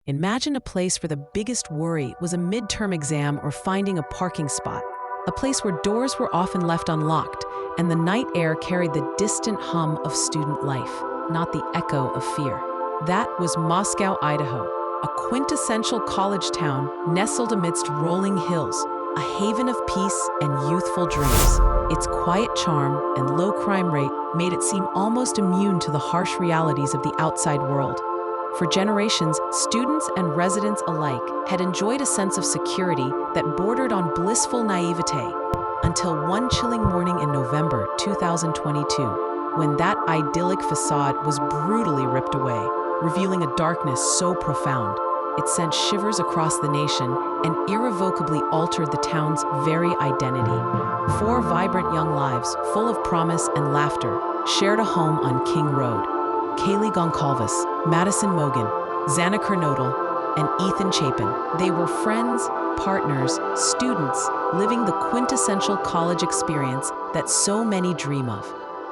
Imagine a place where the biggest worry was a midterm exam or finding a parking spot. A place where doors were often left unlocked and the night air carried the distant hum of student life, not the echo of fear. That was Moscow, Idaho, a quintessential college town nestled amidst rolling hills, a haven of peace and youthful dreams. Its quiet charm and low crime rate made it seem almost immune to the harsh realities of the outside world. For generations, students and residents alike had enjoyed a sense of security that bordered on blissful naivete, until one chilling morning in November 2022, when that idyllic facade was brutally ripped away, revealing a darkness so profound it sent shivers across the nation and irrevocably altered the town's very identity. Four vibrant young lives, full of promise and laughter, shared a home on King Road. Kaylee Goncalves, Madison Mogan, Xana Kernodle, and Ethan Chapin. They were friends, partners, students, living the quintessential college experience that so many dream of.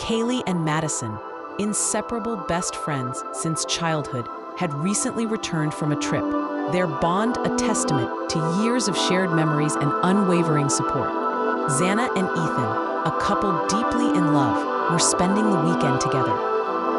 Kaylee and Madison, inseparable best friends since childhood, had recently returned from a trip, their bond a testament to years of shared memories and unwavering support. Xana and Ethan, a couple deeply in love, were spending the weekend together,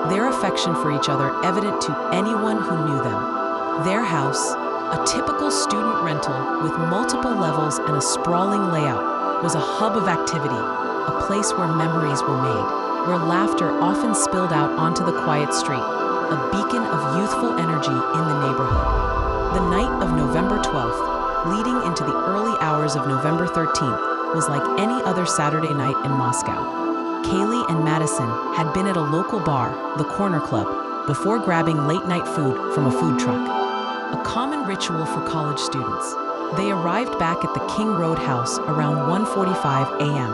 their affection for each other evident to anyone who knew them. Their house, a typical student rental with multiple levels and a sprawling layout, was a hub of activity, a place where memories were made, where laughter often spilled out onto the quiet street, a beacon of youthful energy in the neighborhood. The night of November 12th, leading into the early hours of November 13th, was like any other Saturday night in Moscow. Kaylee and Madison had been at a local bar, the Corner Club, before grabbing late-night food from a food truck. A common ritual for college students. They arrived back at the King Road house around 1:45 a.m.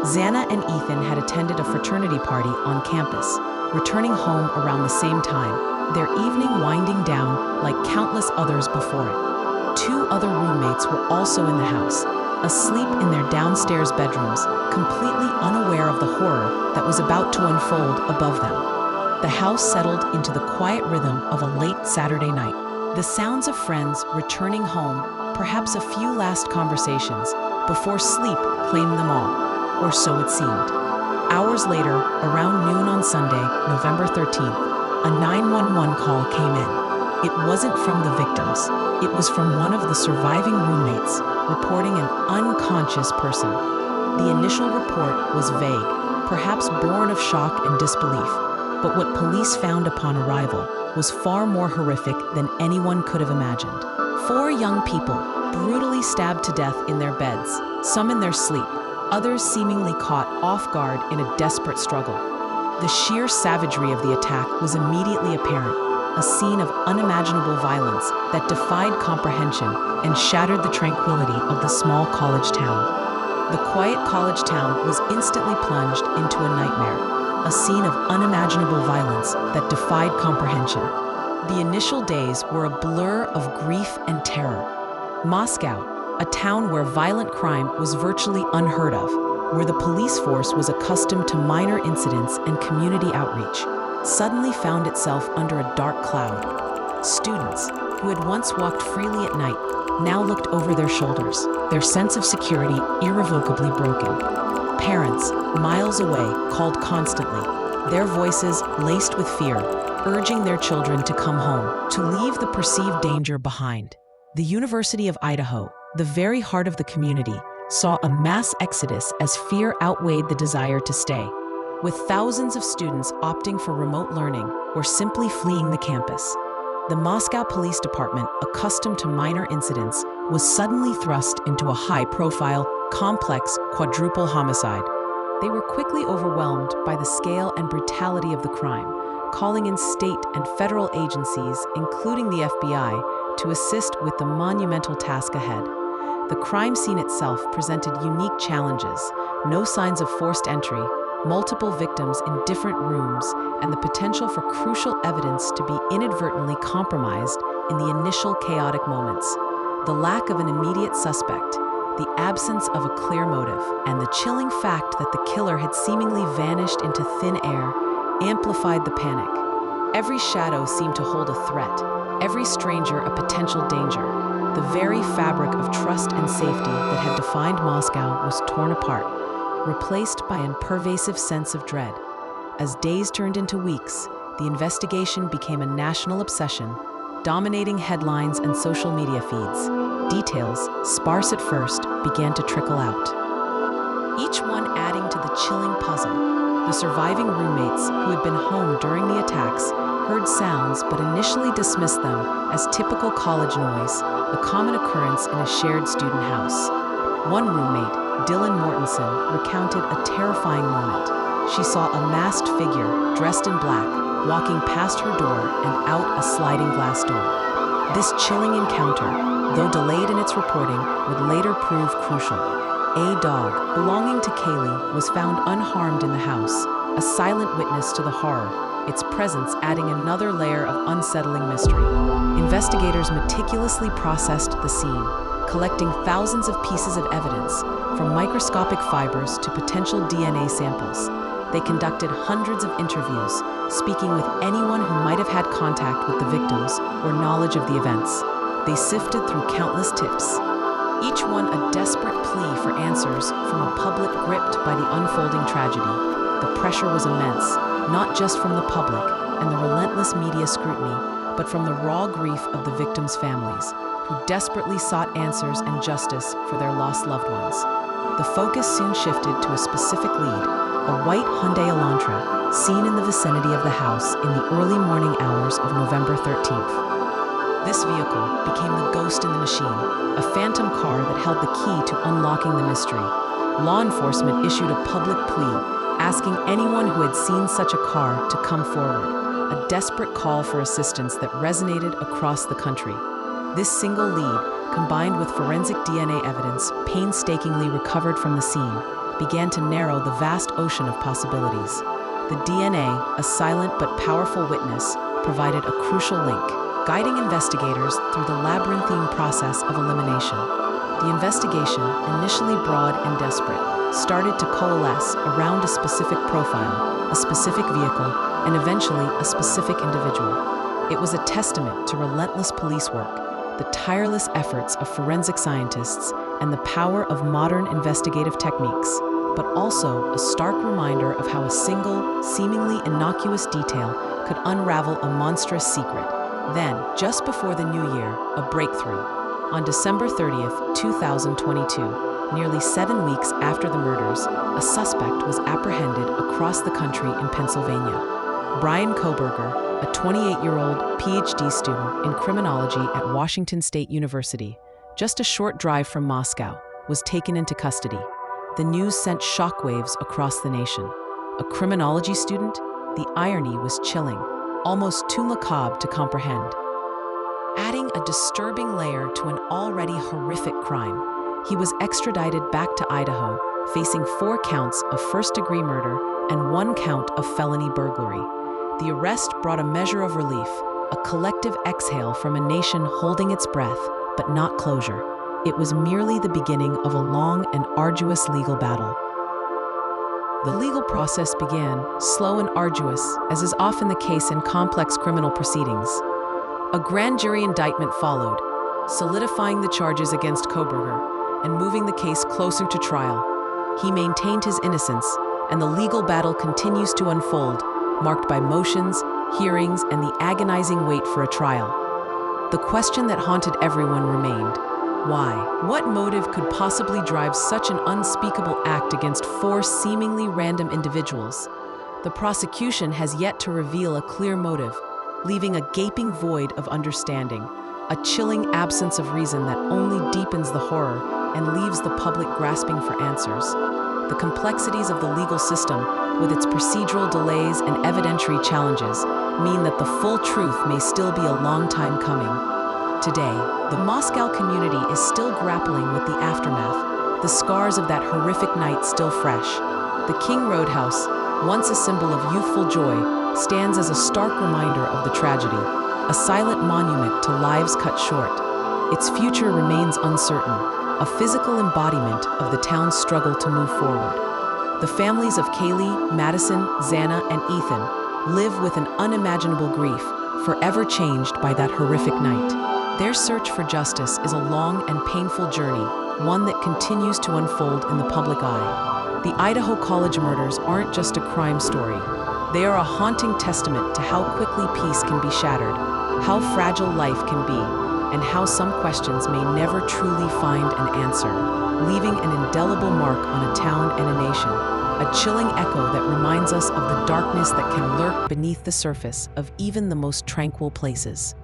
Xana and Ethan had attended a fraternity party on campus, returning home around the same time, their evening winding down like countless others before it. Two other roommates were also in the house, asleep in their downstairs bedrooms, completely unaware of the horror that was about to unfold above them. The house settled into the quiet rhythm of a late Saturday night. The sounds of friends returning home, perhaps a few last conversations, before sleep claimed them all, or so it seemed. Hours later, around noon on Sunday, November 13th, a 911 call came in. It wasn't from the victims. It was from one of the surviving roommates, reporting an unconscious person. The initial report was vague, perhaps born of shock and disbelief, but what police found upon arrival was far more horrific than anyone could have imagined. Four young people, brutally stabbed to death in their beds, some in their sleep, others seemingly caught off guard in a desperate struggle. The sheer savagery of the attack was immediately apparent, a scene of unimaginable violence that defied comprehension and shattered the tranquility of the small college town. The quiet college town was instantly plunged into a nightmare, a scene of unimaginable violence that defied comprehension. The initial days were a blur of grief and terror. Moscow, a town where violent crime was virtually unheard of, where the police force was accustomed to minor incidents and community outreach, suddenly found itself under a dark cloud. Students, who had once walked freely at night, now looked over their shoulders, their sense of security irrevocably broken. Parents, miles away, called constantly, their voices laced with fear, urging their children to come home, to leave the perceived danger behind. The University of Idaho, the very heart of the community, saw a mass exodus as fear outweighed the desire to stay, with thousands of students opting for remote learning or simply fleeing the campus. The Moscow Police Department, accustomed to minor incidents, was suddenly thrust into a high-profile, complex, quadruple homicide. They were quickly overwhelmed by the scale and brutality of the crime, calling in state and federal agencies, including the FBI, to assist with the monumental task ahead. The crime scene itself presented unique challenges: no signs of forced entry, multiple victims in different rooms, and the potential for crucial evidence to be inadvertently compromised in the initial chaotic moments. The lack of an immediate suspect, the absence of a clear motive, and the chilling fact that the killer had seemingly vanished into thin air amplified the panic. Every shadow seemed to hold a threat, every stranger a potential danger. The very fabric of trust and safety that had defined Moscow was torn apart, replaced by a pervasive sense of dread. As days turned into weeks, the investigation became a national obsession, dominating headlines and social media feeds. Details, sparse at first, began to trickle out, each one adding to the chilling puzzle. The surviving roommates, who had been home during the attacks, heard sounds but initially dismissed them as typical college noise, a common occurrence in a shared student house. One roommate, Dylan Mortensen, recounted a terrifying moment. She saw a masked figure, dressed in black, walking past her door and out a sliding glass door. This chilling encounter, though delayed in its reporting, would later prove crucial. A dog, belonging to Kaylee, was found unharmed in the house, a silent witness to the horror, its presence adding another layer of unsettling mystery. Investigators meticulously processed the scene, collecting thousands of pieces of evidence, from microscopic fibers to potential DNA samples. They conducted hundreds of interviews, speaking with anyone who might have had contact with the victims or knowledge of the events. They sifted through countless tips, each one a desperate plea for answers from a public gripped by the unfolding tragedy. The pressure was immense, not just from the public and the relentless media scrutiny, but from the raw grief of the victims' families, who desperately sought answers and justice for their lost loved ones. The focus soon shifted to a specific lead, a white Hyundai Elantra, seen in the vicinity of the house in the early morning hours of November 13th. This vehicle became the ghost in the machine, a phantom car that held the key to unlocking the mystery. Law enforcement issued a public plea, asking anyone who had seen such a car to come forward, a desperate call for assistance that resonated across the country. This single lead, combined with forensic DNA evidence painstakingly recovered from the scene, began to narrow the vast ocean of possibilities. The DNA, a silent but powerful witness, provided a crucial link, guiding investigators through the labyrinthine process of elimination. The investigation, initially broad and desperate, started to coalesce around a specific profile, a specific vehicle, and eventually a specific individual. It was a testament to relentless police work, the tireless efforts of forensic scientists, and the power of modern investigative techniques, but also a stark reminder of how a single, seemingly innocuous detail could unravel a monstrous secret. Then, just before the new year, a breakthrough. On December 30th, 2022, nearly 7 weeks after the murders, a suspect was apprehended across the country in Pennsylvania. Brian Koberger, a 28-year-old PhD student in criminology at Washington State University, just a short drive from Moscow, was taken into custody. The news sent shockwaves across the nation. A criminology student? The irony was chilling, almost too macabre to comprehend. Adding a disturbing layer to an already horrific crime, he was extradited back to Idaho, facing 4 counts of first-degree murder and 1 count of felony burglary. The arrest brought a measure of relief, a collective exhale from a nation holding its breath, but not closure. It was merely the beginning of a long and arduous legal battle. The legal process began, slow and arduous, as is often the case in complex criminal proceedings. A grand jury indictment followed, solidifying the charges against Koberger and moving the case closer to trial. He maintained his innocence, and the legal battle continues to unfold, marked by motions, hearings, and the agonizing wait for a trial. The question that haunted everyone remained: why? What motive could possibly drive such an unspeakable act against 4 seemingly random individuals? The prosecution has yet to reveal a clear motive, leaving a gaping void of understanding, a chilling absence of reason that only deepens the horror and leaves the public grasping for answers. The complexities of the legal system, with its procedural delays and evidentiary challenges, mean that the full truth may still be a long time coming. Today, the Moscow community is still grappling with the aftermath, the scars of that horrific night still fresh. The King Roadhouse, once a symbol of youthful joy, stands as a stark reminder of the tragedy, a silent monument to lives cut short. Its future remains uncertain, a physical embodiment of the town's struggle to move forward. The families of Kaylee, Madison, Xana, and Ethan live with an unimaginable grief, forever changed by that horrific night. Their search for justice is a long and painful journey, one that continues to unfold in the public eye. The Idaho College murders aren't just a crime story. They are a haunting testament to how quickly peace can be shattered, how fragile life can be, and how some questions may never truly find an answer, leaving an indelible mark on a town and a nation, a chilling echo that reminds us of the darkness that can lurk beneath the surface of even the most tranquil places.